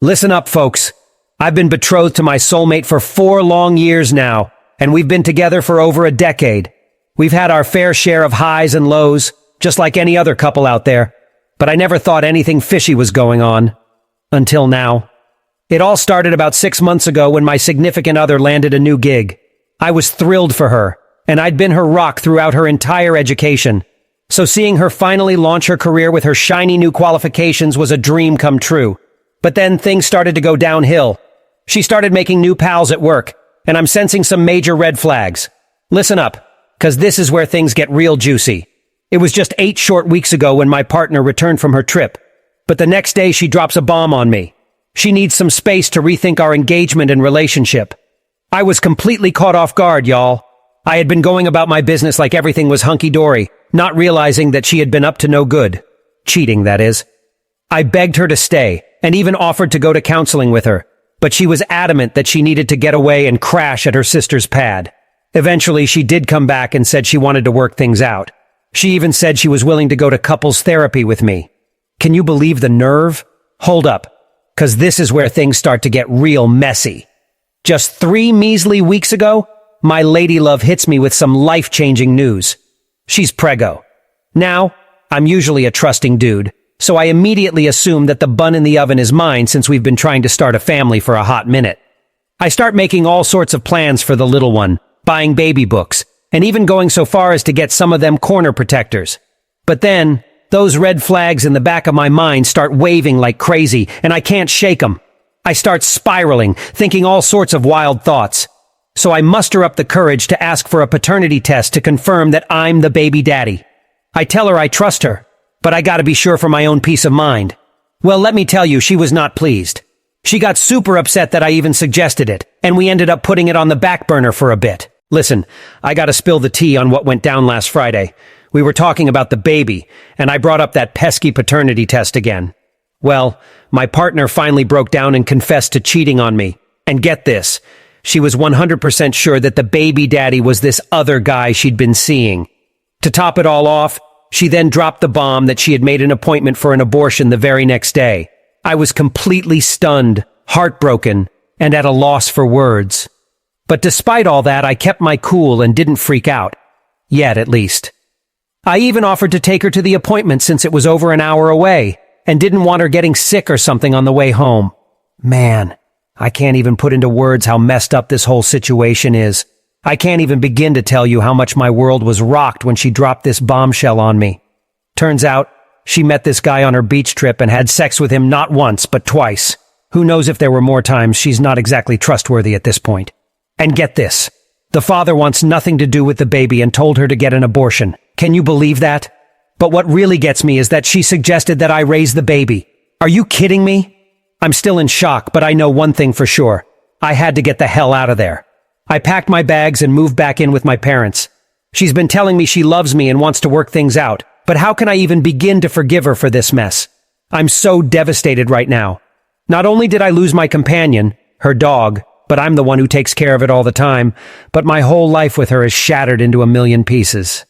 Listen up, folks. I've been betrothed to my soulmate for 4 long years now, and we've been together for over a decade. We've had our fair share of highs and lows, just like any other couple out there, but I never thought anything fishy was going on. Until now. It all started about 6 months ago when my significant other landed a new gig. I was thrilled for her, and I'd been her rock throughout her entire education. So seeing her finally launch her career with her shiny new qualifications was a dream come true. But then things started to go downhill. She started making new pals at work, and I'm sensing some major red flags. Listen up, 'cause this is where things get real juicy. It was just 8 short weeks ago when my partner returned from her trip, but the next day she drops a bomb on me. She needs some space to rethink our engagement and relationship. I was completely caught off guard, y'all. I had been going about my business like everything was hunky-dory, not realizing that she had been up to no good. Cheating, that is. I begged her to stay, and even offered to go to counseling with her, but she was adamant that she needed to get away and crash at her sister's pad. Eventually, she did come back and said she wanted to work things out. She even said she was willing to go to couples therapy with me. Can you believe the nerve? Hold up, 'cause this is where things start to get real messy. Just 3 measly weeks ago, my lady love hits me with some life-changing news. She's preggo. Now, I'm usually a trusting dude, so I immediately assume that the bun in the oven is mine since we've been trying to start a family for a hot minute. I start making all sorts of plans for the little one, buying baby books, and even going so far as to get some of them corner protectors. But then, those red flags in the back of my mind start waving like crazy, and I can't shake them. I start spiraling, thinking all sorts of wild thoughts. So I muster up the courage to ask for a paternity test to confirm that I'm the baby daddy. I tell her I trust her, but I gotta be sure for my own peace of mind. Well, let me tell you, she was not pleased. She got super upset that I even suggested it, and we ended up putting it on the back burner for a bit. Listen, I gotta spill the tea on what went down last Friday. We were talking about the baby, and I brought up that pesky paternity test again. Well, my partner finally broke down and confessed to cheating on me. And get this, she was 100% sure that the baby daddy was this other guy she'd been seeing. To top it all off, she then dropped the bomb that she had made an appointment for an abortion the very next day. I was completely stunned, heartbroken, and at a loss for words. But despite all that, I kept my cool and didn't freak out. Yet, at least. I even offered to take her to the appointment since it was over an hour away, and didn't want her getting sick or something on the way home. Man, I can't even put into words how messed up this whole situation is. I can't even begin to tell you how much my world was rocked when she dropped this bombshell on me. Turns out, she met this guy on her beach trip and had sex with him not once, but twice. Who knows if there were more times? She's not exactly trustworthy at this point. And get this. The father wants nothing to do with the baby and told her to get an abortion. Can you believe that? But what really gets me is that she suggested that I raise the baby. Are you kidding me? I'm still in shock, but I know one thing for sure. I had to get the hell out of there. I packed my bags and moved back in with my parents. She's been telling me she loves me and wants to work things out, but how can I even begin to forgive her for this mess? I'm so devastated right now. Not only did I lose my companion, her dog, but I'm the one who takes care of it all the time, but my whole life with her is shattered into a million pieces.